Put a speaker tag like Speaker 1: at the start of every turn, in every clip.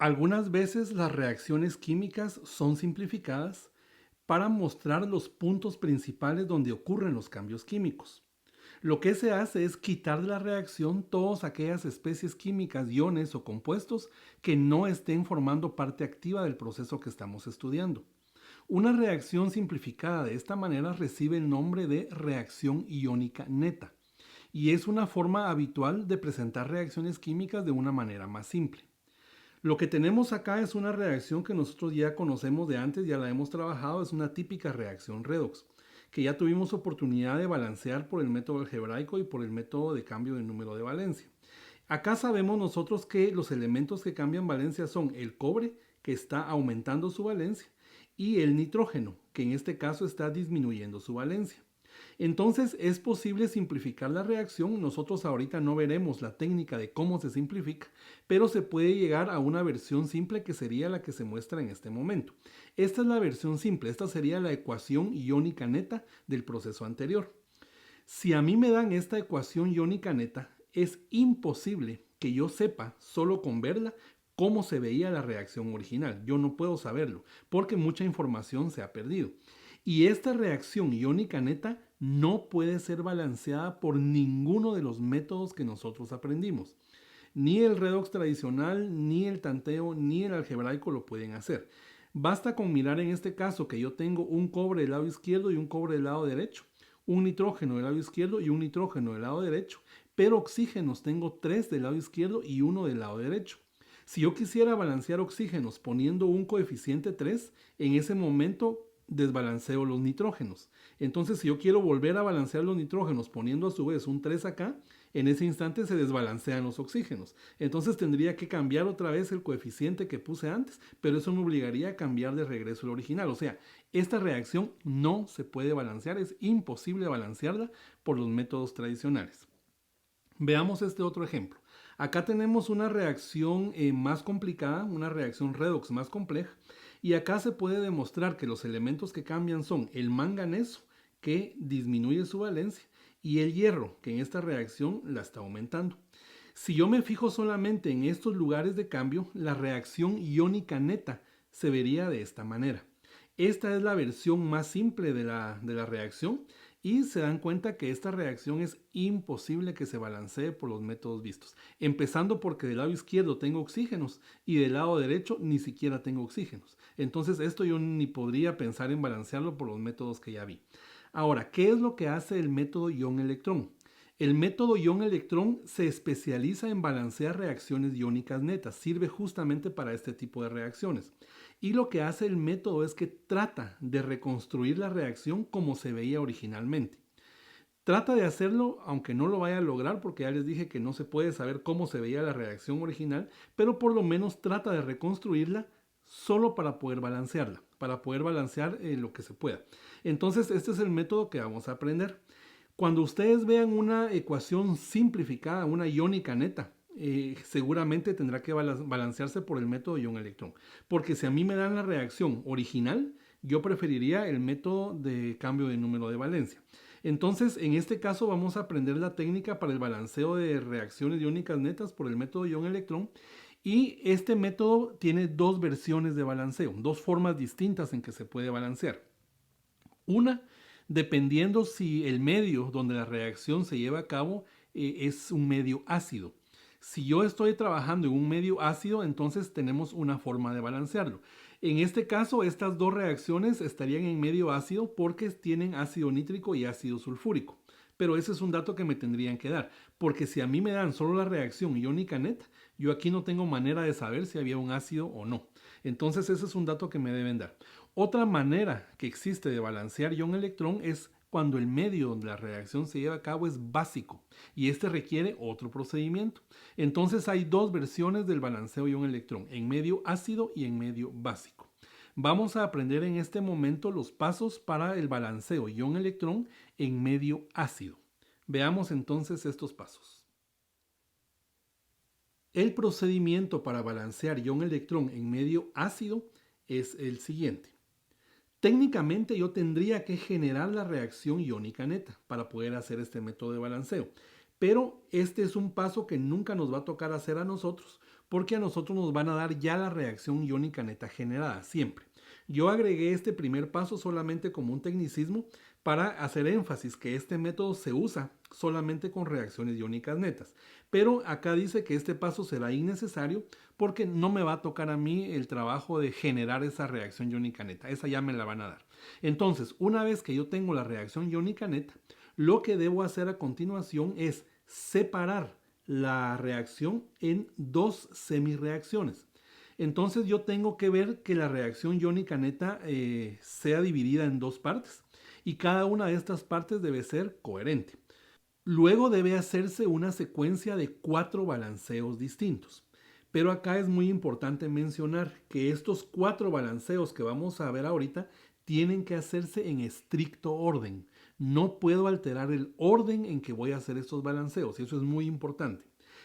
Speaker 1: Algunas veces las reacciones químicas son simplificadas para mostrar los puntos principales donde ocurren los cambios químicos. Lo que se hace es quitar de la reacción todas aquellas especies químicas, iones o compuestos que no estén formando parte activa del proceso que estamos estudiando. Una reacción simplificada de esta manera recibe el nombre de reacción iónica neta y es una forma habitual de presentar reacciones químicas de una manera más simple. Lo que tenemos acá es una reacción que nosotros ya conocemos de antes, ya la hemos trabajado, es una típica reacción redox, que ya tuvimos oportunidad de balancear por el método algebraico y por el método de cambio de número de valencia. Acá sabemos nosotros que los elementos que cambian valencia son el cobre, que está aumentando su valencia, y el nitrógeno, que en este caso está disminuyendo su valencia. Entonces es posible simplificar la reacción. Nosotros ahorita no veremos la técnica de cómo se simplifica, pero se puede llegar a una versión simple que sería la que se muestra en este momento. Esta es la versión simple, esta sería la ecuación iónica neta del proceso anterior. Si a mí me dan esta ecuación iónica neta, es imposible que yo sepa, solo con verla, cómo se veía la reacción original. Yo no puedo saberlo, porque mucha información se ha perdido. Y esta reacción iónica neta no puede ser balanceada por ninguno de los métodos que nosotros aprendimos. Ni el redox tradicional, ni el tanteo, ni el algebraico lo pueden hacer. Basta con mirar en este caso que yo tengo un cobre del lado izquierdo y un cobre del lado derecho, un nitrógeno del lado izquierdo y un nitrógeno del lado derecho, pero oxígenos tengo 3 del lado izquierdo y 1 del lado derecho. Si yo quisiera balancear oxígenos poniendo un coeficiente 3, en ese momento desbalanceo los nitrógenos. Entonces, si yo quiero volver a balancear los nitrógenos poniendo a su vez un 3 acá, en ese instante se desbalancean los oxígenos. Entonces tendría que cambiar otra vez el coeficiente que puse antes, pero eso me obligaría a cambiar de regreso el original. O sea, esta reacción no se puede balancear, es imposible balancearla por los métodos tradicionales. Veamos este otro ejemplo. Acá tenemos una reacción más complicada, una reacción redox más compleja, y acá se puede demostrar que los elementos que cambian son el manganeso, que disminuye su valencia, y el hierro, que en esta reacción la está aumentando. Si yo me fijo solamente en estos lugares de cambio, la reacción iónica neta se vería de esta manera. Esta es la versión más simple de la reacción y se dan cuenta que esta reacción es imposible que se balancee por los métodos vistos. Empezando porque del lado izquierdo tengo oxígenos y del lado derecho ni siquiera tengo oxígenos. Entonces esto yo ni podría pensar en balancearlo por los métodos que ya vi. Ahora, ¿qué es lo que hace el método ión-electrón? El método ión-electrón se especializa en balancear reacciones iónicas netas, sirve justamente para este tipo de reacciones. Y lo que hace el método es que trata de reconstruir la reacción como se veía originalmente. Trata de hacerlo, aunque no lo vaya a lograr, porque ya les dije que no se puede saber cómo se veía la reacción original, pero por lo menos trata de reconstruirla solo para poder balancearla, para poder balancear lo que se pueda. Entonces, este es el método que vamos a aprender. Cuando ustedes vean una ecuación simplificada, una iónica neta, seguramente tendrá que balancearse por el método ión-electrón. Porque si a mí me dan la reacción original, yo preferiría el método de cambio de número de valencia. Entonces, en este caso vamos a aprender la técnica para el balanceo de reacciones iónicas netas por el método ión-electrón. Y este método tiene dos versiones de balanceo, dos formas distintas en que se puede balancear. Una, dependiendo si el medio donde la reacción se lleva a cabo es un medio ácido. Si yo estoy trabajando en un medio ácido, entonces tenemos una forma de balancearlo. En este caso, estas dos reacciones estarían en medio ácido porque tienen ácido nítrico y ácido sulfúrico. Pero ese es un dato que me tendrían que dar, porque si a mí me dan solo la reacción iónica neta, yo aquí no tengo manera de saber si había un ácido o no. Entonces ese es un dato que me deben dar. Otra manera que existe de balancear ión-electrón es cuando el medio donde la reacción se lleva a cabo es básico y este requiere otro procedimiento. Entonces hay dos versiones del balanceo ión-electrón, en medio ácido y en medio básico. Vamos a aprender en este momento los pasos para el balanceo ión-electrón en medio ácido. Veamos entonces estos pasos. El procedimiento para balancear ión-electrón en medio ácido es el siguiente. Técnicamente yo tendría que generar la reacción iónica neta para poder hacer este método de balanceo, pero este es un paso que nunca nos va a tocar hacer a nosotros porque a nosotros nos van a dar ya la reacción iónica neta generada, siempre. Yo agregué este primer paso solamente como un tecnicismo para hacer énfasis que este método se usa solamente con reacciones iónicas netas. Pero acá dice que este paso será innecesario porque no me va a tocar a mí el trabajo de generar esa reacción iónica neta. Esa ya me la van a dar. Entonces, una vez que yo tengo la reacción iónica neta, lo que debo hacer a continuación es separar la reacción en dos semirreacciones. Entonces yo tengo que ver que la reacción iónica neta sea dividida en dos partes y cada una de estas partes debe ser coherente. Luego debe hacerse una secuencia de 4 balanceos distintos. Pero acá es muy importante mencionar que estos 4 balanceos que vamos a ver ahorita tienen que hacerse en estricto orden. No puedo alterar el orden en que voy a hacer estos balanceos y eso es muy importante.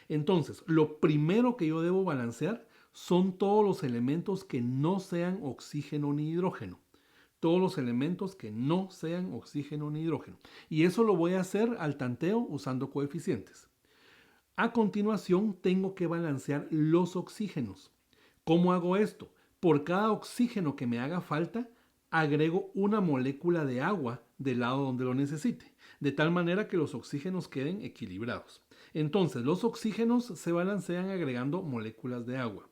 Speaker 1: Entonces, lo primero que yo debo balancear son todos los elementos que no sean oxígeno ni hidrógeno. Todos los elementos que no sean oxígeno ni hidrógeno. Y eso lo voy a hacer al tanteo usando coeficientes. A continuación tengo que balancear los oxígenos. ¿Cómo hago esto? Por cada oxígeno que me haga falta, agrego una molécula de agua del lado donde lo necesite, de tal manera que los oxígenos queden equilibrados. Entonces, los oxígenos se balancean agregando moléculas de agua.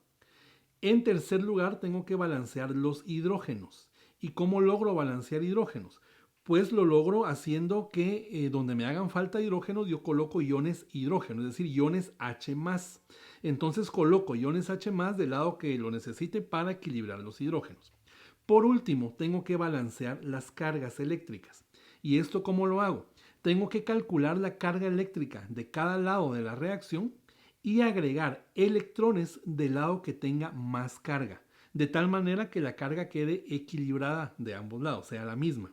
Speaker 1: En tercer lugar, tengo que balancear los hidrógenos. ¿Y cómo logro balancear hidrógenos? Pues lo logro haciendo que donde me hagan falta hidrógenos yo coloco iones hidrógeno, es decir, iones H+. Entonces coloco iones H+ del lado que lo necesite para equilibrar los hidrógenos. Por último, tengo que balancear las cargas eléctricas. ¿Y esto cómo lo hago? Tengo que calcular la carga eléctrica de cada lado de la reacción y agregar electrones del lado que tenga más carga, de tal manera que la carga quede equilibrada de ambos lados, sea la misma.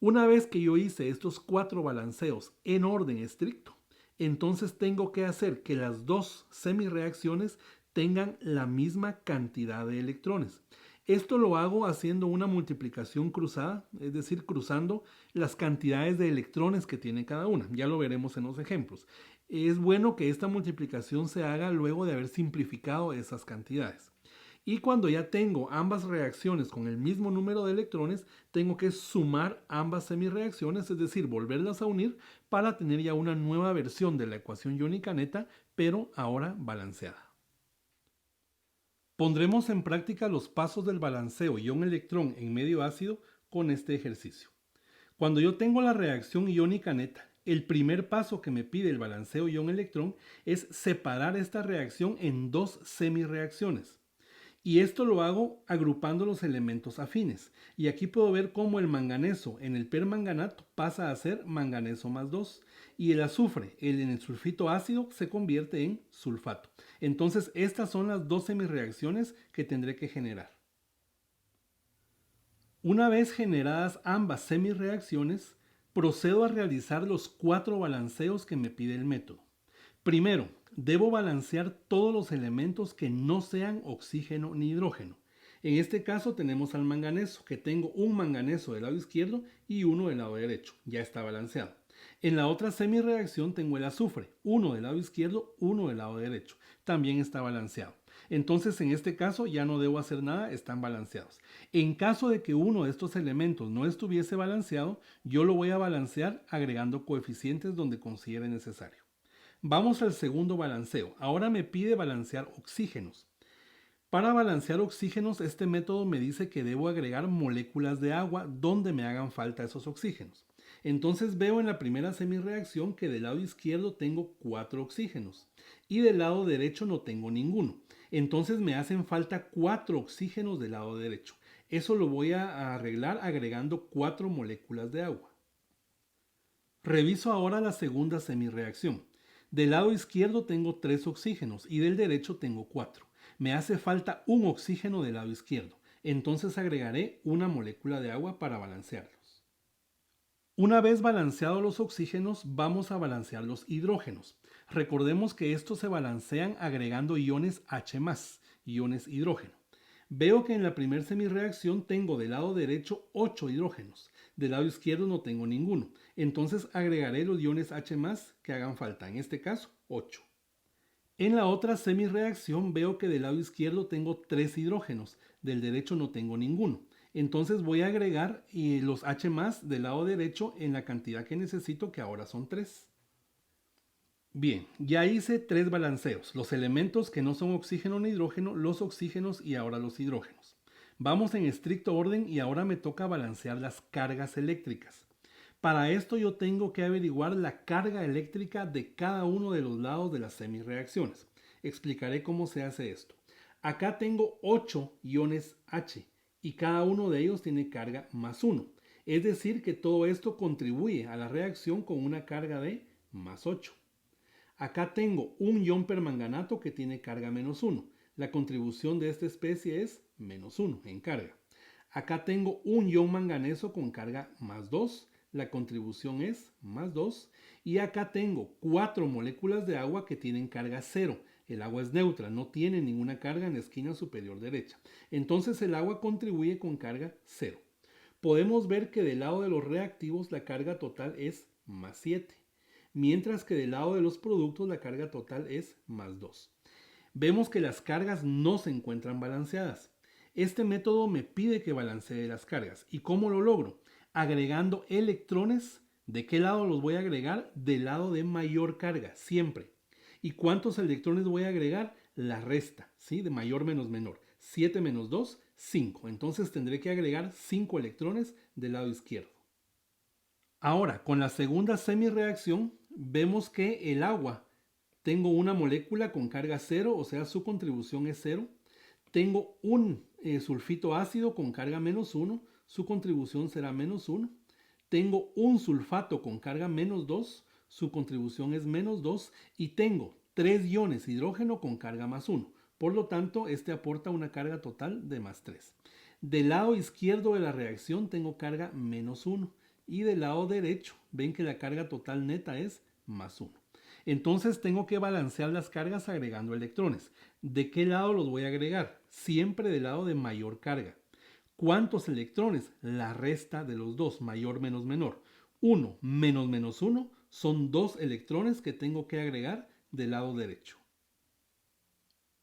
Speaker 1: Una vez que yo hice estos 4 balanceos en orden estricto, entonces tengo que hacer que las dos semirreacciones tengan la misma cantidad de electrones. Esto lo hago haciendo una multiplicación cruzada, es decir, cruzando las cantidades de electrones que tiene cada una. Ya lo veremos en los ejemplos. Es bueno que esta multiplicación se haga luego de haber simplificado esas cantidades. Y cuando ya tengo ambas reacciones con el mismo número de electrones, tengo que sumar ambas semirreacciones, es decir, volverlas a unir para tener ya una nueva versión de la ecuación iónica neta, pero ahora balanceada. Pondremos en práctica los pasos del balanceo ion-electrón en medio ácido con este ejercicio. Cuando yo tengo la reacción iónica neta, el primer paso que me pide el balanceo ion-electrón es separar esta reacción en dos semirreacciones. Y esto lo hago agrupando los elementos afines. Y aquí puedo ver cómo el manganeso en el permanganato pasa a ser manganeso más 2. Y el azufre en el sulfito ácido se convierte en sulfato. Entonces estas son las dos semirreacciones que tendré que generar. Una vez generadas ambas semirreacciones, procedo a realizar los 4 balanceos que me pide el método. Primero, debo balancear todos los elementos que no sean oxígeno ni hidrógeno. En este caso tenemos al manganeso, que tengo un manganeso del lado izquierdo y uno del lado derecho. Ya está balanceado. En la otra semirreacción tengo el azufre, uno del lado izquierdo, uno del lado derecho. También está balanceado. Entonces en este caso ya no debo hacer nada, están balanceados. En caso de que uno de estos elementos no estuviese balanceado, yo lo voy a balancear agregando coeficientes donde considere necesario. Vamos al segundo balanceo. Ahora me pide balancear oxígenos. Para balancear oxígenos, este método me dice que debo agregar moléculas de agua donde me hagan falta esos oxígenos. Entonces veo en la primera semirreacción que del lado izquierdo tengo 4 oxígenos y del lado derecho no tengo ninguno. Entonces me hacen falta 4 oxígenos del lado derecho. Eso lo voy a arreglar agregando 4 moléculas de agua. Reviso ahora la segunda semirreacción. Del lado izquierdo tengo 3 oxígenos y del derecho tengo 4. Me hace falta un oxígeno del lado izquierdo. Entonces agregaré una molécula de agua para balancearlos. Una vez balanceados los oxígenos, vamos a balancear los hidrógenos. Recordemos que estos se balancean agregando iones H+, iones hidrógeno. Veo que en la primera semirreacción tengo del lado derecho 8 hidrógenos, del lado izquierdo no tengo ninguno. Entonces agregaré los iones H+ que hagan falta, en este caso 8. En la otra semireacción veo que del lado izquierdo tengo 3 hidrógenos, del derecho no tengo ninguno. Entonces voy a agregar los H más del lado derecho en la cantidad que necesito, que ahora son 3. Bien, ya hice 3 balanceos, los elementos que no son oxígeno ni hidrógeno, los oxígenos y ahora los hidrógenos. Vamos en estricto orden y ahora me toca balancear las cargas eléctricas. Para esto yo tengo que averiguar la carga eléctrica de cada uno de los lados de las semireacciones. Explicaré cómo se hace esto. Acá tengo 8 iones H y cada uno de ellos tiene carga más 1. Es decir que todo esto contribuye a la reacción con una carga de más 8. Acá tengo un ion permanganato que tiene carga menos 1. La contribución de esta especie es menos 1 en carga. Acá tengo un ion manganeso con carga más 2. La contribución es más 2. Y acá tengo 4 moléculas de agua que tienen carga 0. El agua es neutra, no tiene ninguna carga en la esquina superior derecha. Entonces el agua contribuye con carga 0. Podemos ver que del lado de los reactivos la carga total es más 7, mientras que del lado de los productos la carga total es más 2. Vemos que las cargas no se encuentran balanceadas. Este método me pide que balancee las cargas. ¿Y cómo lo logro? Agregando electrones. ¿De qué lado los voy a agregar? Del lado de mayor carga, siempre. ¿Y cuántos electrones voy a agregar? La resta, ¿sí? De mayor menos menor. 7 menos 2, 5. Entonces tendré que agregar 5 electrones del lado izquierdo. Ahora, con la segunda semireacción, vemos que el agua, tengo una molécula con carga 0, o sea, su contribución es 0. Tengo un sulfito ácido con carga menos 1, su contribución será menos 1. Tengo un sulfato con carga menos 2, su contribución es menos 2. Y tengo 3 iones hidrógeno con carga más 1. Por lo tanto, este aporta una carga total de más 3. Del lado izquierdo de la reacción tengo carga menos 1. Y del lado derecho, ven que la carga total neta es más 1. Entonces tengo que balancear las cargas agregando electrones. ¿De qué lado los voy a agregar? Siempre del lado de mayor carga. ¿Cuántos electrones? La resta de los dos, mayor menos menor. 1 menos menos 1 son 2 electrones que tengo que agregar del lado derecho.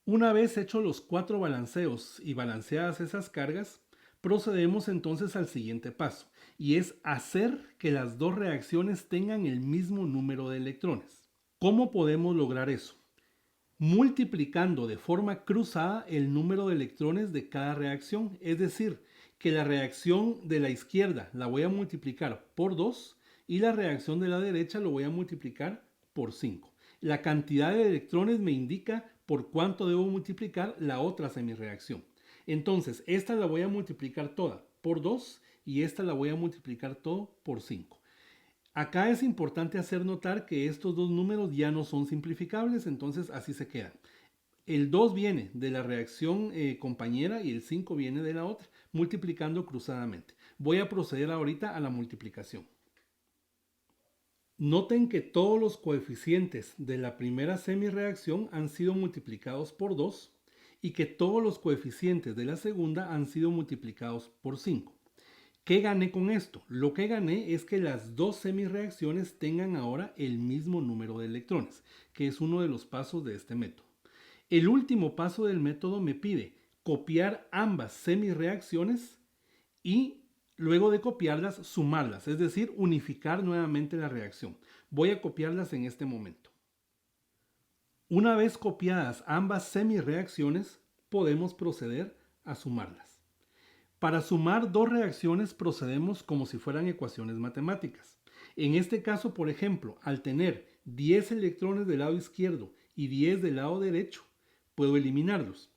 Speaker 1: Una vez hechos los 4 balanceos y balanceadas esas cargas, procedemos entonces al siguiente paso, y es hacer que las dos reacciones tengan el mismo número de electrones. ¿Cómo podemos lograr eso? Multiplicando de forma cruzada el número de electrones de cada reacción, es decir, que la reacción de la izquierda la voy a multiplicar por 2 y la reacción de la derecha lo voy a multiplicar por 5. La cantidad de electrones me indica por cuánto debo multiplicar la otra semireacción. Entonces, esta la voy a multiplicar toda por 2 y esta la voy a multiplicar todo por 5. Acá es importante hacer notar que estos dos números ya no son simplificables, entonces así se quedan. El 2 viene de la reacción compañera y el 5 viene de la otra, multiplicando cruzadamente. Voy a proceder ahorita a la multiplicación. Noten que todos los coeficientes de la primera semireacción han sido multiplicados por 2 y que todos los coeficientes de la segunda han sido multiplicados por 5. ¿Qué gané con esto? Lo que gané es que las dos semireacciones tengan ahora el mismo número de electrones, que es uno de los pasos de este método. El último paso del método me pide copiar ambas semireacciones y luego de copiarlas, sumarlas, es decir, unificar nuevamente la reacción. Voy a copiarlas en este momento. Una vez copiadas ambas semireacciones, podemos proceder a sumarlas. Para sumar dos reacciones procedemos como si fueran ecuaciones matemáticas. En este caso, por ejemplo, al tener 10 electrones del lado izquierdo y 10 del lado derecho, puedo eliminarlos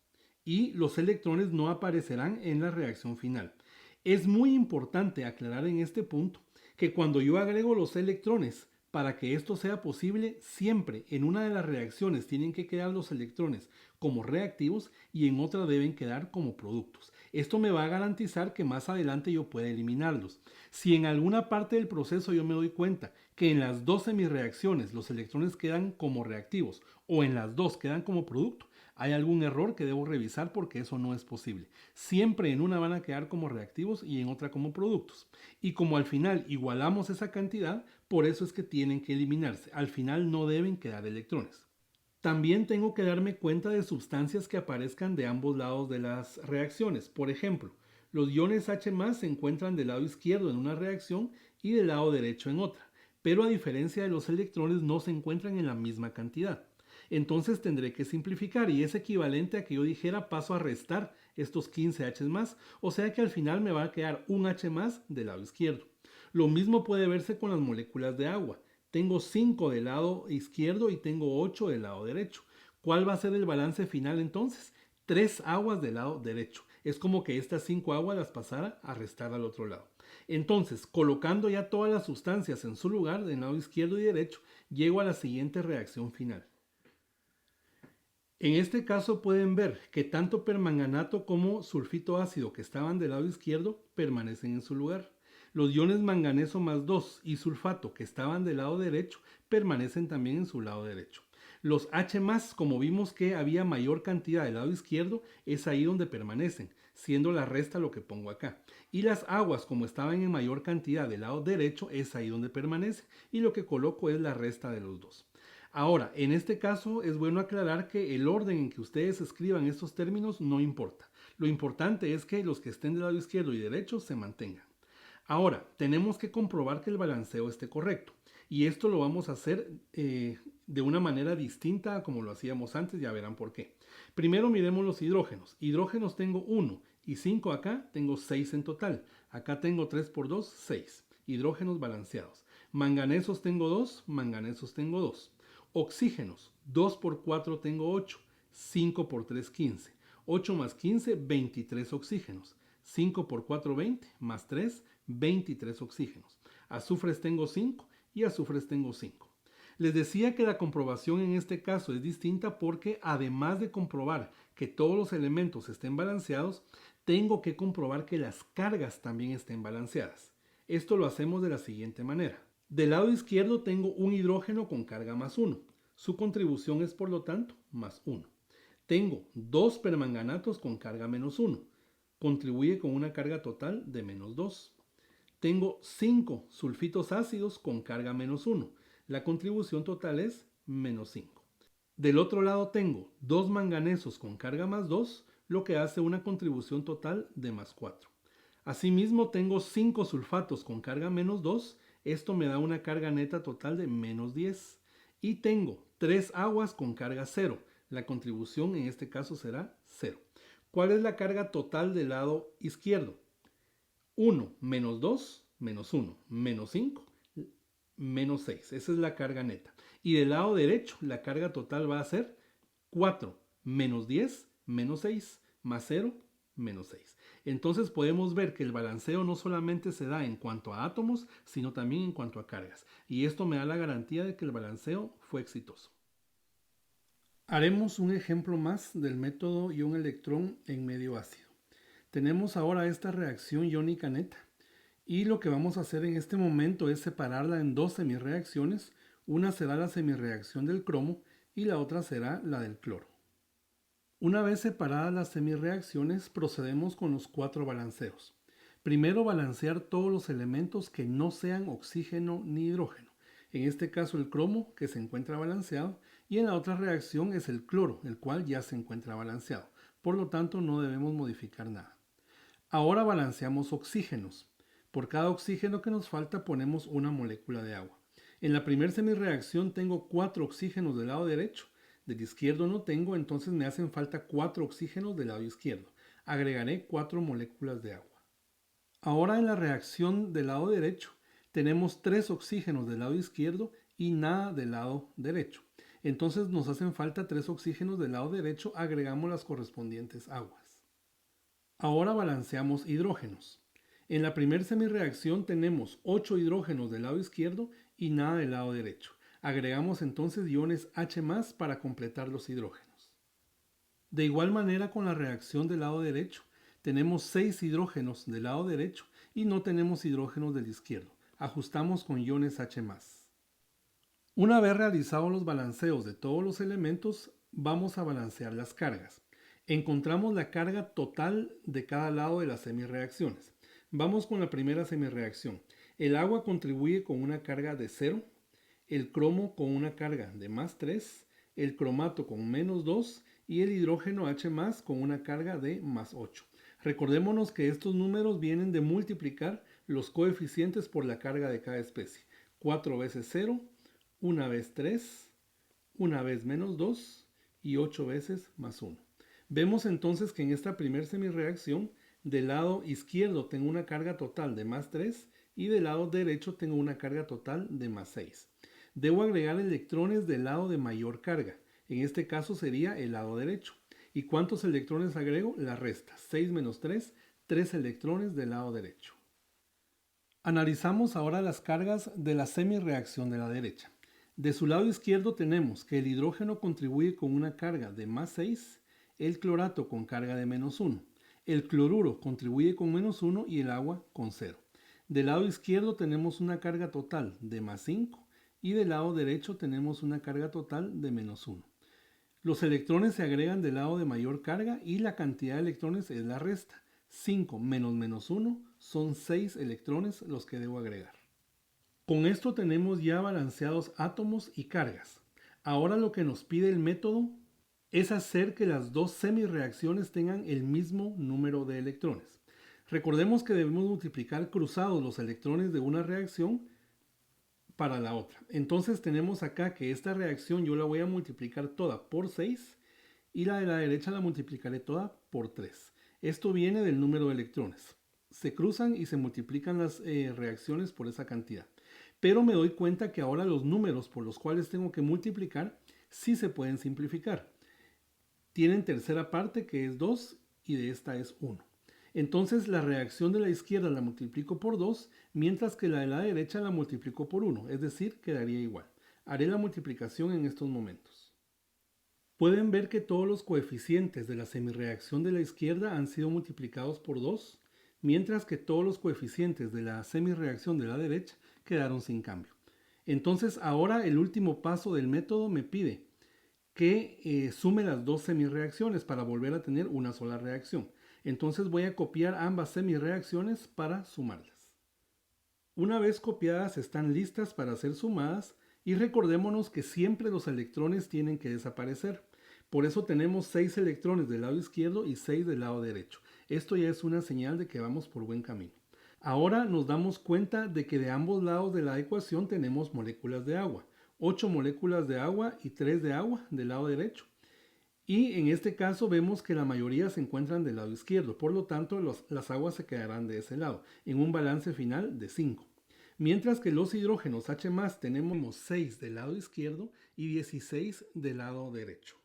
Speaker 1: y los electrones no aparecerán en la reacción final. Es muy importante aclarar en este punto que cuando yo agrego los electrones, para que esto sea posible, siempre en una de las reacciones tienen que quedar los electrones como reactivos y en otra deben quedar como productos. Esto me va a garantizar que más adelante yo pueda eliminarlos. Si en alguna parte del proceso yo me doy cuenta que en las dos semireacciones los electrones quedan como reactivos o en las dos quedan como producto, hay algún error que debo revisar porque eso no es posible. Siempre en una van a quedar como reactivos y en otra como productos. Y como al final igualamos esa cantidad, por eso es que tienen que eliminarse. Al final no deben quedar electrones. También tengo que darme cuenta de sustancias que aparezcan de ambos lados de las reacciones. Por ejemplo, los iones H+ se encuentran del lado izquierdo en una reacción y del lado derecho en otra, pero a diferencia de los electrones no se encuentran en la misma cantidad. Entonces tendré que simplificar y es equivalente a que yo dijera paso a restar estos 15 H+, o sea que al final me va a quedar un H+ del lado izquierdo. Lo mismo puede verse con las moléculas de agua. Tengo 5 del lado izquierdo y tengo 8 del lado derecho. ¿Cuál va a ser el balance final entonces? 3 aguas del lado derecho. Es como que estas 5 aguas las pasara a restar al otro lado. Entonces, colocando ya todas las sustancias en su lugar, del lado izquierdo y derecho, llego a la siguiente reacción final. En este caso pueden ver que tanto permanganato como sulfito ácido que estaban del lado izquierdo permanecen en su lugar. Los iones manganeso más 2 y sulfato que estaban del lado derecho permanecen también en su lado derecho. Los H+, como vimos que había mayor cantidad del lado izquierdo, es ahí donde permanecen, siendo la resta lo que pongo acá. Y las aguas, como estaban en mayor cantidad del lado derecho, es ahí donde permanece. Y lo que coloco es la resta de los dos. Ahora, en este caso es bueno aclarar que el orden en que ustedes escriban estos términos no importa. Lo importante es que los que estén del lado izquierdo y derecho se mantengan. Ahora, tenemos que comprobar que el balanceo esté correcto. Y esto lo vamos a hacer de una manera distinta a como lo hacíamos antes, ya verán por qué. Primero miremos los hidrógenos. Hidrógenos tengo 1 y 5 acá, tengo 6 en total. Acá tengo 3 por 2, 6. Hidrógenos balanceados. Manganesos tengo 2, manganesos tengo 2. Oxígenos, 2 por 4 tengo 8, 5 por 3 15, 8 más 15, 23 oxígenos, 5 por 4 20, más 3, 23 oxígenos. Azufres tengo 5 y azufres tengo 5. Les decía que la comprobación en este caso es distinta porque además de comprobar que todos los elementos estén balanceados, tengo que comprobar que las cargas también estén balanceadas. Esto lo hacemos de la siguiente manera. Del lado izquierdo tengo un hidrógeno con carga más 1. Su contribución es por lo tanto más 1. Tengo 2 permanganatos con carga menos 1. Contribuye con una carga total de menos 2. Tengo 5 sulfitos ácidos con carga menos 1. La contribución total es menos 5. Del otro lado tengo 2 manganesos con carga más 2, lo que hace una contribución total de más 4. Asimismo tengo 5 sulfatos con carga menos 2, esto me da una carga neta total de menos 10. Y tengo 3 aguas con carga 0, la contribución en este caso será 0. ¿Cuál es la carga total del lado izquierdo? 1 menos 2, menos 1, menos 5, menos 6. Esa es la carga neta. Y del lado derecho, la carga total va a ser 4 menos 10, menos 6, más 0, menos 6. Entonces podemos ver que el balanceo no solamente se da en cuanto a átomos, sino también en cuanto a cargas. Y esto me da la garantía de que el balanceo fue exitoso. Haremos un ejemplo más del método ion-electrón en medio ácido. Tenemos ahora esta reacción iónica neta. Y lo que vamos a hacer en este momento es separarla en dos semirreacciones. Una será la semirreacción del cromo y la otra será la del cloro. Una vez separadas las semirreacciones, procedemos con los 4 balanceos. Primero, balancear todos los elementos que no sean oxígeno ni hidrógeno. En este caso el cromo, que se encuentra balanceado, y en la otra reacción es el cloro, el cual ya se encuentra balanceado. Por lo tanto, no debemos modificar nada. Ahora balanceamos oxígenos. Por cada oxígeno que nos falta ponemos una molécula de agua. En la primera semirreacción tengo 4 oxígenos del lado derecho. Del izquierdo no tengo, entonces me hacen falta 4 oxígenos del lado izquierdo. Agregaré 4 moléculas de agua. Ahora en la reacción del lado derecho tenemos 3 oxígenos del lado izquierdo y nada del lado derecho. Entonces nos hacen falta 3 oxígenos del lado derecho, agregamos las correspondientes aguas. Ahora balanceamos hidrógenos. En la primera semirreacción tenemos 8 hidrógenos del lado izquierdo y nada del lado derecho. Agregamos entonces iones H+ para completar los hidrógenos. De igual manera con la reacción del lado derecho, tenemos 6 hidrógenos del lado derecho y no tenemos hidrógenos del izquierdo. Ajustamos con iones H+. Una vez realizados los balanceos de todos los elementos, vamos a balancear las cargas. Encontramos la carga total de cada lado de las semirreacciones. Vamos con la primera semirreacción. El agua contribuye con una carga de 0, el cromo con una carga de más 3, el cromato con menos 2 y el hidrógeno H con una carga de más 8. Recordémonos que estos números vienen de multiplicar los coeficientes por la carga de cada especie. 4 veces 0, una vez 3, una vez menos 2 y 8 veces más 1. Vemos entonces que en esta primera semireacción del lado izquierdo tengo una carga total de más 3 y del lado derecho tengo una carga total de más 6. Debo agregar electrones del lado de mayor carga. En este caso sería el lado derecho. ¿Y cuántos electrones agrego? La resta. 6 menos 3, 3 electrones del lado derecho. Analizamos ahora las cargas de la semireacción de la derecha. De su lado izquierdo tenemos que el hidrógeno contribuye con una carga de más 6, el clorato con carga de menos 1, el cloruro contribuye con menos 1 y el agua con 0. Del lado izquierdo tenemos una carga total de más 5 y del lado derecho tenemos una carga total de menos 1. Los electrones se agregan del lado de mayor carga y la cantidad de electrones es la resta. 5 menos menos 1 son 6 electrones los que debo agregar. Con esto tenemos ya balanceados átomos y cargas. Ahora lo que nos pide el método es hacer que las dos semireacciones tengan el mismo número de electrones. Recordemos que debemos multiplicar cruzados los electrones de una reacción para la otra. Entonces tenemos acá que esta reacción yo la voy a multiplicar toda por 6 y la de la derecha la multiplicaré toda por 3. Esto viene del número de electrones. Se cruzan y se multiplican las reacciones por esa cantidad. Pero me doy cuenta que ahora los números por los cuales tengo que multiplicar sí se pueden simplificar. Tienen tercera parte que es 2 y de esta es 1. Entonces la reacción de la izquierda la multiplico por 2, mientras que la de la derecha la multiplico por 1, es decir, quedaría igual. Haré la multiplicación en estos momentos. Pueden ver que todos los coeficientes de la semireacción de la izquierda han sido multiplicados por 2, mientras que todos los coeficientes de la semireacción de la derecha quedaron sin cambio. Entonces ahora el último paso del método me pide que sume las dos semireacciones para volver a tener una sola reacción. Entonces voy a copiar ambas semireacciones para sumarlas. Una vez copiadas están listas para ser sumadas y recordémonos que siempre los electrones tienen que desaparecer. Por eso tenemos 6 electrones del lado izquierdo y 6 del lado derecho. Esto ya es una señal de que vamos por buen camino. Ahora nos damos cuenta de que de ambos lados de la ecuación tenemos moléculas de agua. 8 moléculas de agua y 3 de agua del lado derecho. Y en este caso vemos que la mayoría se encuentran del lado izquierdo, por lo tanto las aguas se quedarán de ese lado, en un balance final de 5. Mientras que los hidrógenos H+, tenemos 6 del lado izquierdo y 16 del lado derecho.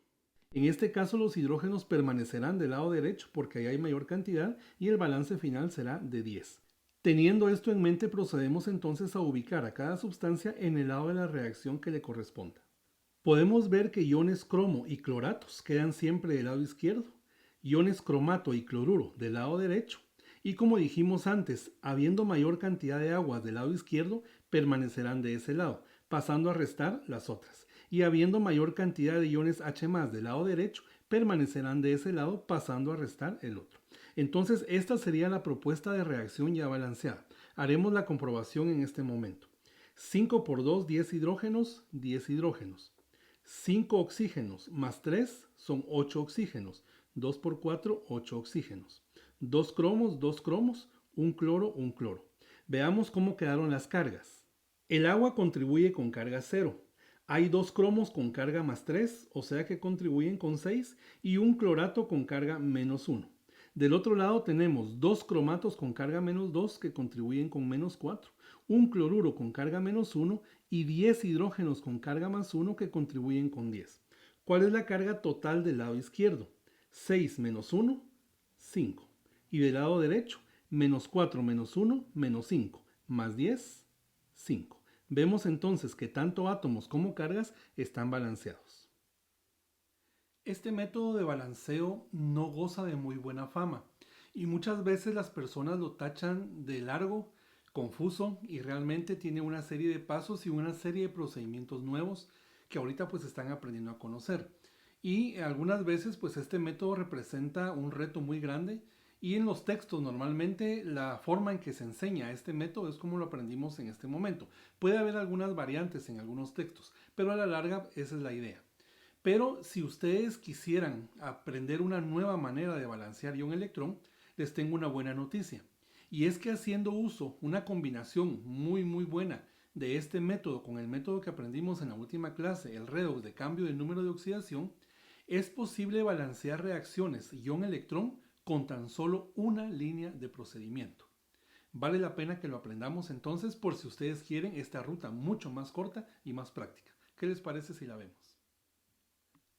Speaker 1: En este caso los hidrógenos permanecerán del lado derecho porque ahí hay mayor cantidad y el balance final será de 10. Teniendo esto en mente, procedemos entonces a ubicar a cada sustancia en el lado de la reacción que le corresponda. Podemos ver que iones cromo y cloratos quedan siempre del lado izquierdo, iones cromato y cloruro del lado derecho, y como dijimos antes, habiendo mayor cantidad de aguas del lado izquierdo, permanecerán de ese lado, pasando a restar las otras, y habiendo mayor cantidad de iones H+ del lado derecho, permanecerán de ese lado, pasando a restar el otro. Entonces esta sería la propuesta de reacción ya balanceada. Haremos la comprobación en este momento. 5 por 2, 10 hidrógenos, 10 hidrógenos. 5 oxígenos más 3 son 8 oxígenos. 2 por 4, 8 oxígenos. 2 cromos, un cloro, un cloro. Veamos cómo quedaron las cargas. El agua contribuye con carga 0. Hay 2 cromos con carga más 3, o sea que contribuyen con 6, y un clorato con carga menos 1. Del otro lado tenemos 2 cromatos con carga menos 2 que contribuyen con menos 4, un cloruro con carga menos 1 y 10 hidrógenos con carga más 1 que contribuyen con 10. ¿Cuál es la carga total del lado izquierdo? 6 menos 1, 5. Y del lado derecho, menos 4 menos 1, menos 5, más 10, 5. Vemos entonces que tanto átomos como cargas están balanceados. Este método de balanceo no goza de muy buena fama y muchas veces las personas lo tachan de largo, confuso y realmente tiene una serie de pasos y una serie de procedimientos nuevos que ahorita pues están aprendiendo a conocer. Y algunas veces pues este método representa un reto muy grande y en los textos normalmente la forma en que se enseña este método es como lo aprendimos en este momento. Puede haber algunas variantes en algunos textos, pero a la larga esa es la idea. Pero si ustedes quisieran aprender una nueva manera de balancear ion-electrón, les tengo una buena noticia. Y es que haciendo uso, una combinación muy buena de este método con el método que aprendimos en la última clase, el redox de cambio del número de oxidación, es posible balancear reacciones ion-electrón con tan solo una línea de procedimiento. Vale la pena que lo aprendamos entonces por si ustedes quieren esta ruta mucho más corta y más práctica. ¿Qué les parece si la vemos?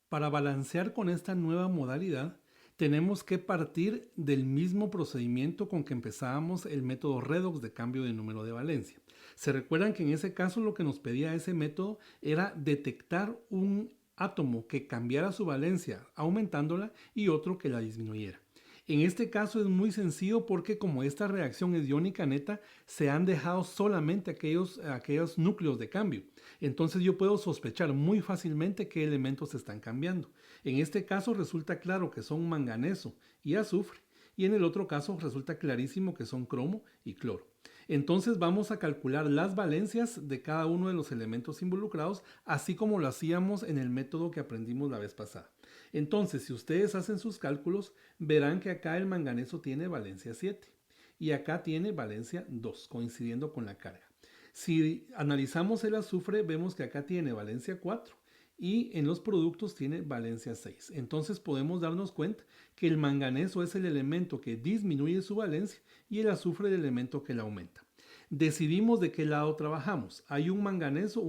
Speaker 1: Para balancear con esta nueva modalidad, tenemos que partir del mismo procedimiento con que empezábamos el método redox de cambio de número de valencia. Se recuerdan que en ese caso lo que nos pedía ese método era detectar un átomo que cambiara su valencia aumentándola y otro que la disminuyera. En este caso es muy sencillo porque como esta reacción es iónica neta, se han dejado solamente aquellos núcleos de cambio. Entonces yo puedo sospechar muy fácilmente qué elementos se están cambiando. En este caso resulta claro que son manganeso y azufre, y en el otro caso resulta clarísimo que son cromo y cloro. Entonces vamos a calcular las valencias de cada uno de los elementos involucrados, así como lo hacíamos en el método que aprendimos la vez pasada. Entonces, si ustedes hacen sus cálculos, verán que acá el manganeso tiene valencia 7 y acá tiene valencia 2, coincidiendo con la carga. Si analizamos el azufre, vemos que acá tiene valencia 4 y en los productos tiene valencia 6. Entonces podemos darnos cuenta que el manganeso es el elemento que disminuye su valencia y el azufre el elemento que la aumenta. Decidimos de qué lado trabajamos. Hay un manganeso,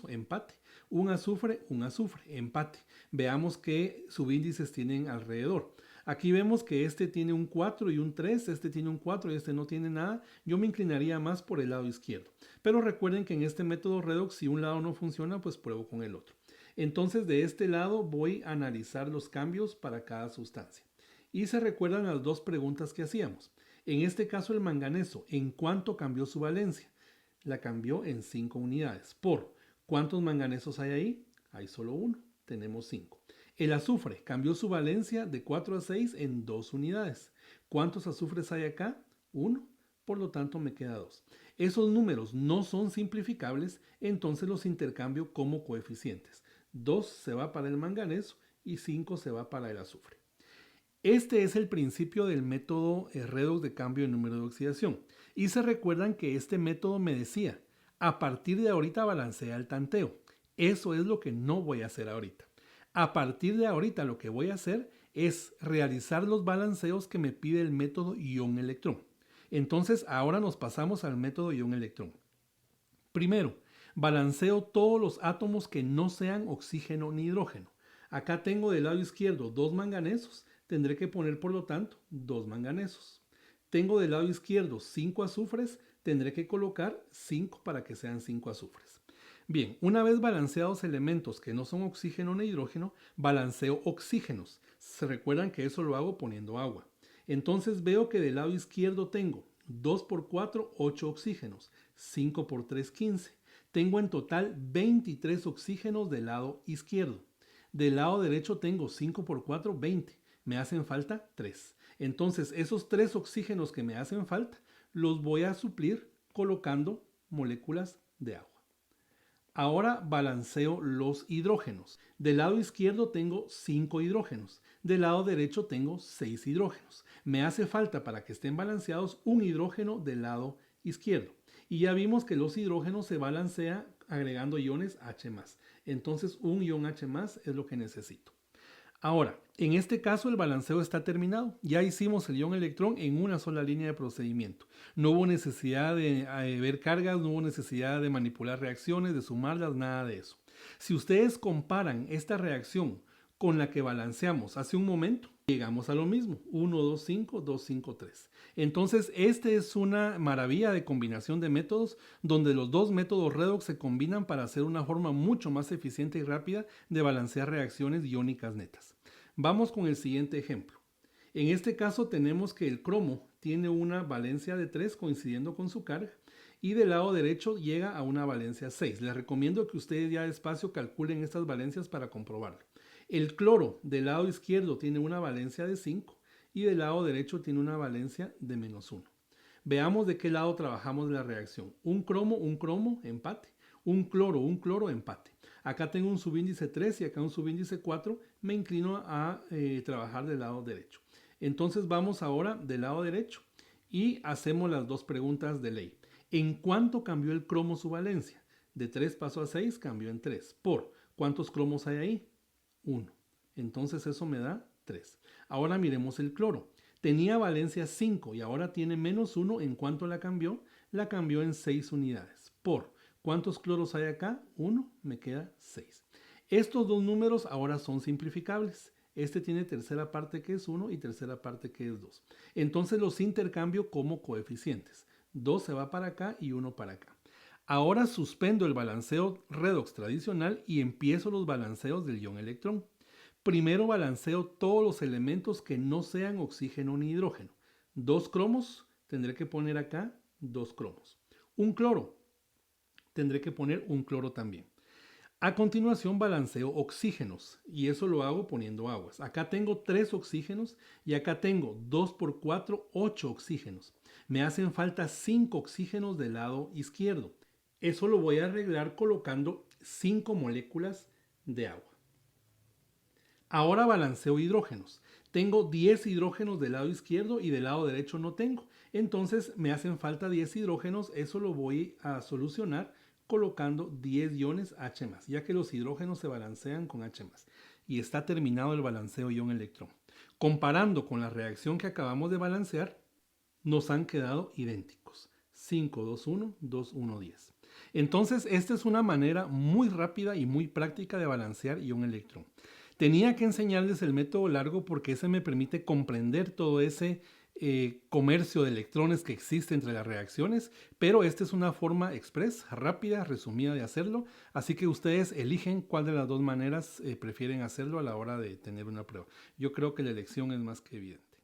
Speaker 1: empate. Un azufre, empate. Veamos qué subíndices tienen alrededor. Aquí vemos que este tiene un 4 y un 3, este tiene un 4 y este no tiene nada. Yo me inclinaría más por el lado izquierdo. Pero recuerden que en este método redox, si un lado no funciona, pues pruebo con el otro. Entonces de este lado voy a analizar los cambios para cada sustancia. Y se recuerdan las dos preguntas que hacíamos. En este caso el manganeso, ¿en cuánto cambió su valencia? La cambió en 5 unidades. ¿Por cuántos manganesos hay ahí? Hay solo uno, tenemos 5. El azufre cambió su valencia de 4 a 6 en 2 unidades. ¿Cuántos azufres hay acá? 1, por lo tanto me queda 2. Esos números no son simplificables, entonces los intercambio como coeficientes. 2 se va para el manganeso y 5 se va para el azufre. Este es el principio del método redox de cambio de número de oxidación. Y se recuerdan que este método me decía, a partir de ahorita balancea el tanteo. Eso es lo que no voy a hacer ahorita. A partir de ahorita lo que voy a hacer es realizar los balanceos que me pide el método ion-electrón. Entonces ahora nos pasamos al método ion-electrón. Primero, balanceo todos los átomos que no sean oxígeno ni hidrógeno. Acá tengo del lado izquierdo 2 manganesos, tendré que poner por lo tanto 2 manganesos. Tengo del lado izquierdo 5 azufres, tendré que colocar 5 para que sean 5 azufres. Bien, una vez balanceados elementos que no son oxígeno ni hidrógeno, balanceo oxígenos. Se recuerdan que eso lo hago poniendo agua. Entonces veo que del lado izquierdo tengo 2 por 4, 8 oxígenos, 5 por 3, 15. Tengo en total 23 oxígenos del lado izquierdo. Del lado derecho tengo 5 por 4, 20. Me hacen falta 3. Entonces esos 3 oxígenos que me hacen falta los voy a suplir colocando moléculas de agua. Ahora balanceo los hidrógenos. Del lado izquierdo tengo 5 hidrógenos. Del lado derecho tengo 6 hidrógenos. Me hace falta para que estén balanceados un hidrógeno del lado izquierdo. Y ya vimos que los hidrógenos se balancean agregando iones H+. Entonces un ion H+ es lo que necesito. Ahora, en este caso el balanceo está terminado. Ya hicimos el ion-electrón en una sola línea de procedimiento. No hubo necesidad de ver cargas, no hubo necesidad de manipular reacciones, de sumarlas, nada de eso. Si ustedes comparan esta reacción con la que balanceamos hace un momento, llegamos a lo mismo, 1, 2, 5, 2, 5, 3. Entonces, esta es una maravilla de combinación de métodos donde los dos métodos redox se combinan para hacer una forma mucho más eficiente y rápida de balancear reacciones iónicas netas. Vamos con el siguiente ejemplo. En este caso tenemos que el cromo tiene una valencia de 3 coincidiendo con su carga y del lado derecho llega a una valencia 6. Les recomiendo que ustedes ya despacio calculen estas valencias para comprobarlo. El cloro del lado izquierdo tiene una valencia de 5 y del lado derecho tiene una valencia de -1. Veamos de qué lado trabajamos la reacción. Un cromo, empate. Un cloro, empate. Acá tengo un subíndice 3 y acá un subíndice 4, me inclino a trabajar del lado derecho. Entonces vamos ahora del lado derecho y hacemos las dos preguntas de ley. ¿En cuánto cambió el cromo su valencia? De 3 pasó a 6, cambió en 3. ¿Por cuántos cromos hay ahí? 1. Entonces eso me da 3. Ahora miremos el cloro. Tenía valencia 5 y ahora tiene menos 1. ¿En cuánto la cambió? La cambió en 6 unidades. ¿Por cuántos cloros hay acá? 1, me queda 6. Estos dos números ahora son simplificables. Este tiene tercera parte que es 1 y tercera parte que es 2. Entonces los intercambio como coeficientes. 2 se va para acá y 1 para acá. Ahora suspendo el balanceo redox tradicional y empiezo los balanceos del ion-electrón. Primero balanceo todos los elementos que no sean oxígeno ni hidrógeno. 2 cromos, tendré que poner acá 2 cromos. Un cloro, tendré que poner un cloro también. A continuación balanceo oxígenos y eso lo hago poniendo aguas. Acá tengo 3 oxígenos y acá tengo 2 por 4, 8 oxígenos. Me hacen falta 5 oxígenos del lado izquierdo. Eso lo voy a arreglar colocando 5 moléculas de agua. Ahora balanceo hidrógenos. Tengo 10 hidrógenos del lado izquierdo y del lado derecho no tengo. Entonces me hacen falta 10 hidrógenos. Eso lo voy a solucionar colocando 10 iones H+, ya que los hidrógenos se balancean con H+. Y está terminado el balanceo ion-electrón. Comparando con la reacción que acabamos de balancear, nos han quedado idénticos. 5, 2, 1, 2, 1, 10. Entonces, esta es una manera muy rápida y muy práctica de balancear ion-electrón. Tenía que enseñarles el método largo porque ese me permite comprender todo ese comercio de electrones que existe entre las reacciones, pero esta es una forma express, rápida, resumida de hacerlo, así que ustedes eligen cuál de las dos maneras prefieren hacerlo a la hora de tener una prueba. Yo creo que la elección es más que evidente.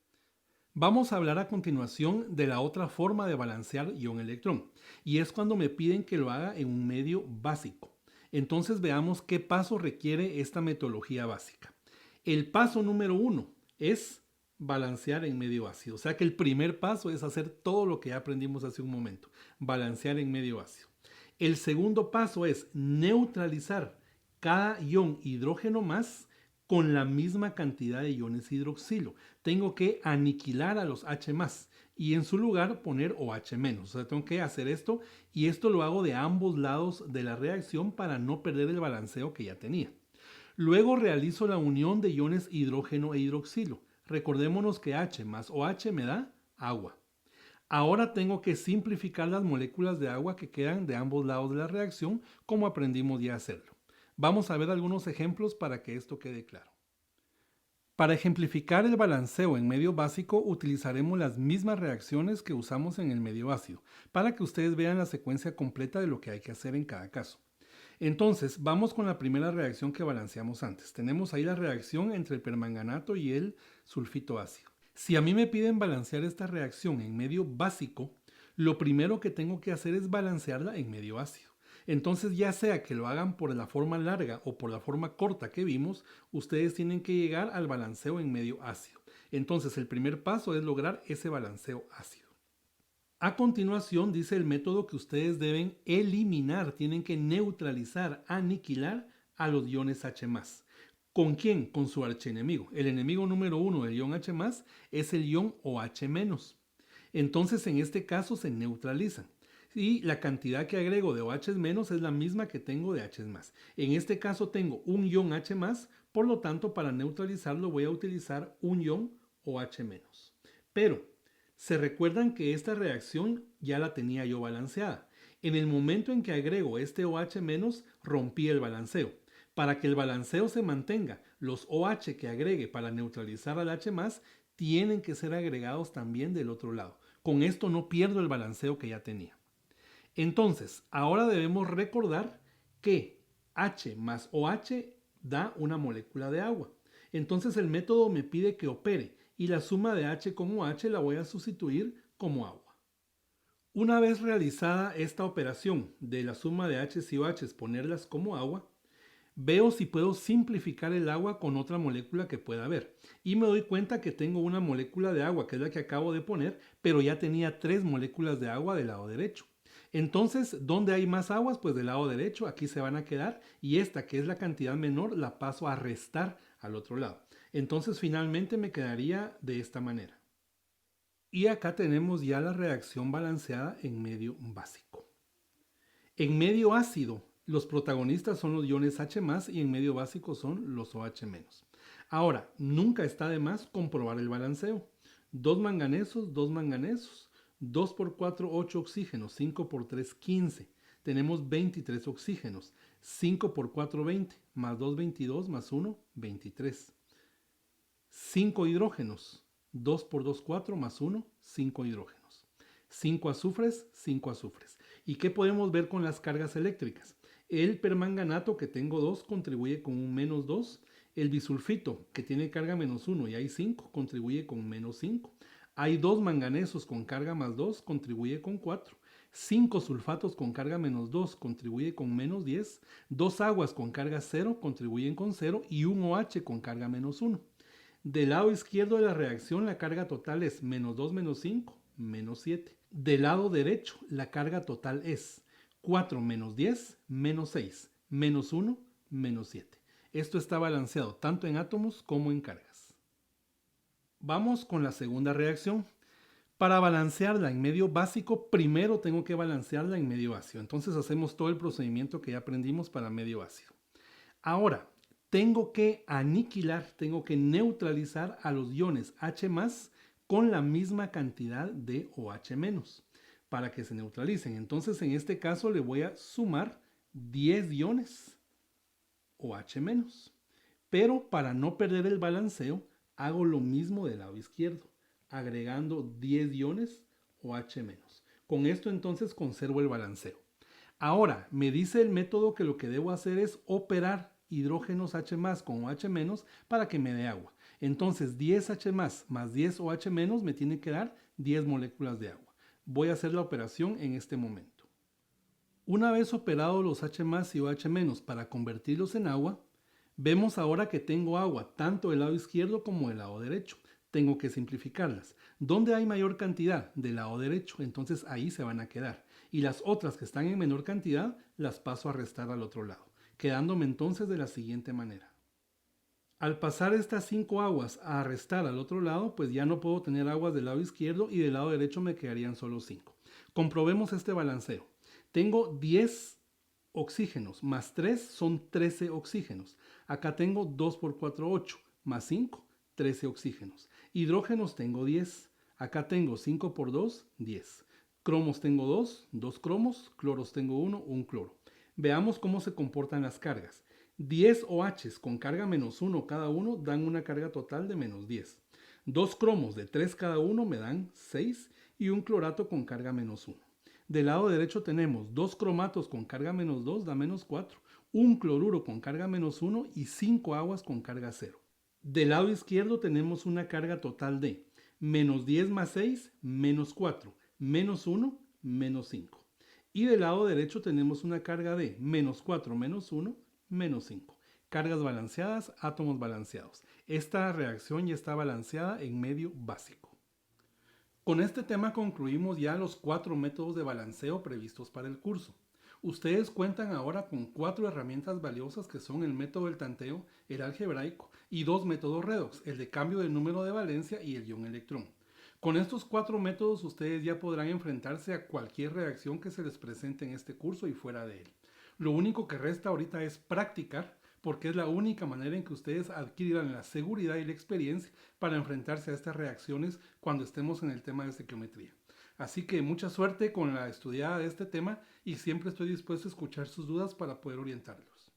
Speaker 1: Vamos a hablar a continuación de la otra forma de balancear ion-electrón, y es cuando me piden que lo haga en un medio básico. Entonces veamos qué paso requiere esta metodología básica. El paso número 1 es balancear en medio ácido. O sea que el primer paso es hacer todo lo que ya aprendimos hace un momento, balancear en medio ácido. El segundo paso es neutralizar cada ion hidrógeno más con la misma cantidad de iones hidroxilo. Tengo que aniquilar a los H+, y en su lugar poner OH-. O sea, tengo que hacer esto y esto lo hago de ambos lados de la reacción para no perder el balanceo que ya tenía. Luego realizo la unión de iones hidrógeno e hidroxilo. Recordémonos que H más OH me da agua. Ahora tengo que simplificar las moléculas de agua que quedan de ambos lados de la reacción, como aprendimos ya a hacerlo. Vamos a ver algunos ejemplos para que esto quede claro. Para ejemplificar el balanceo en medio básico utilizaremos las mismas reacciones que usamos en el medio ácido, para que ustedes vean la secuencia completa de lo que hay que hacer en cada caso. Entonces, vamos con la primera reacción que balanceamos antes. Tenemos ahí la reacción entre el permanganato y el sulfito ácido. Si a mí me piden balancear esta reacción en medio básico, lo primero que tengo que hacer es balancearla en medio ácido. Entonces, ya sea que lo hagan por la forma larga o por la forma corta que vimos, ustedes tienen que llegar al balanceo en medio ácido. Entonces, el primer paso es lograr ese balanceo ácido. A continuación dice el método que ustedes deben eliminar, tienen que neutralizar, aniquilar a los iones H+. ¿Con quién? Con su archienemigo. El enemigo número 1 del ion H+, es el ion OH-. Entonces en este caso se neutralizan. Y la cantidad que agrego de OH- es la misma que tengo de H+. En este caso tengo un ion H+, por lo tanto para neutralizarlo voy a utilizar un ion OH-. Pero se recuerdan que esta reacción ya la tenía yo balanceada. En el momento en que agrego este OH- rompí el balanceo. Para que el balanceo se mantenga, los OH que agregue para neutralizar al H+, tienen que ser agregados también del otro lado. Con esto no pierdo el balanceo que ya tenía. Entonces, ahora debemos recordar que H más OH da una molécula de agua. Entonces el método me pide que opere y la suma de H con OH la voy a sustituir como agua. Una vez realizada esta operación de la suma de H y OH, ponerlas como agua, veo si puedo simplificar el agua con otra molécula que pueda haber. Y me doy cuenta que tengo una molécula de agua, que es la que acabo de poner, pero ya tenía 3 moléculas de agua del lado derecho. Entonces, ¿dónde hay más aguas? Pues del lado derecho, aquí se van a quedar y esta, que es la cantidad menor, la paso a restar al otro lado. Entonces, finalmente me quedaría de esta manera. Y acá tenemos ya la reacción balanceada en medio básico. En medio ácido, los protagonistas son los iones H+, y en medio básico son los OH-. Ahora, nunca está de más comprobar el balanceo. 2 manganesos, 2 manganesos. 2 por 4, 8 oxígenos. 5 por 3, 15. Tenemos 23 oxígenos. 5 por 4, 20. Más 2, 22. Más 1, 23. 5 hidrógenos. 2 por 2, 4. Más 1, 5 hidrógenos. 5 azufres, 5 azufres. ¿Y qué podemos ver con las cargas eléctricas? El permanganato, que tengo 2, contribuye con un menos 2. El bisulfito, que tiene carga menos 1 y hay 5, contribuye con menos 5. Hay 2 manganesos con carga más 2, contribuye con 4. 5 sulfatos con carga menos 2, contribuye con menos 10. 2 aguas con carga 0, contribuyen con 0. Y un OH con carga menos 1. Del lado izquierdo de la reacción, la carga total es menos 2 menos 5, menos 7. Del lado derecho, la carga total es 4 menos 10, menos 6, menos 1, menos 7. Esto está balanceado tanto en átomos como en cargas. Vamos con la segunda reacción. Para balancearla en medio básico, primero tengo que balancearla en medio ácido. Entonces hacemos todo el procedimiento que ya aprendimos para medio ácido. Ahora, tengo que aniquilar, tengo que neutralizar a los iones H+ con la misma cantidad de OH- para que se neutralicen. Entonces, en este caso le voy a sumar 10 iones OH-. Pero para no perder el balanceo, hago lo mismo del lado izquierdo, agregando 10 iones OH-. Con esto entonces conservo el balanceo. Ahora, me dice el método que lo que debo hacer es operar hidrógenos H+ con OH- para que me dé agua. Entonces 10 H+ más 10 OH- me tiene que dar 10 moléculas de agua. Voy a hacer la operación en este momento. Una vez operados los H+ y OH- para convertirlos en agua, vemos ahora que tengo agua tanto del lado izquierdo como del lado derecho. Tengo que simplificarlas. ¿Dónde hay mayor cantidad? Del lado derecho, entonces ahí se van a quedar. Y las otras que están en menor cantidad las paso a restar al otro lado, quedándome entonces de la siguiente manera. Al pasar estas 5 aguas a restar al otro lado, pues ya no puedo tener aguas del lado izquierdo y del lado derecho me quedarían solo 5. Comprobemos este balanceo. Tengo 10 oxígenos más 3 son 13 oxígenos. Acá tengo 2 por 4, 8 más 5, 13 oxígenos. Hidrógenos tengo 10. Acá tengo 5 por 2, 10. Cromos tengo 2, 2 cromos. Cloros tengo 1, 1 cloro. Veamos cómo se comportan las cargas. 10 OHs con carga menos 1 cada uno dan una carga total de menos 10. 2 cromos de 3 cada uno me dan 6 y un clorato con carga menos 1. Del lado derecho tenemos 2 cromatos con carga menos 2 da menos 4, un cloruro con carga menos 1 y 5 aguas con carga 0. Del lado izquierdo tenemos una carga total de menos 10 más 6, menos 4, menos 1, menos 5. Y del lado derecho tenemos una carga de menos 4 menos 1, menos 5. Cargas balanceadas, átomos balanceados. Esta reacción ya está balanceada en medio básico. Con este tema concluimos ya los 4 métodos de balanceo previstos para el curso. Ustedes cuentan ahora con 4 herramientas valiosas que son el método del tanteo, el algebraico y 2 métodos redox, el de cambio del número de valencia y el ion electrón. Con estos 4 métodos ustedes ya podrán enfrentarse a cualquier reacción que se les presente en este curso y fuera de él. Lo único que resta ahorita es practicar, porque es la única manera en que ustedes adquirirán la seguridad y la experiencia para enfrentarse a estas reacciones cuando estemos en el tema de estequiometría. Así que mucha suerte con la estudiada de este tema y siempre estoy dispuesto a escuchar sus dudas para poder orientarlos.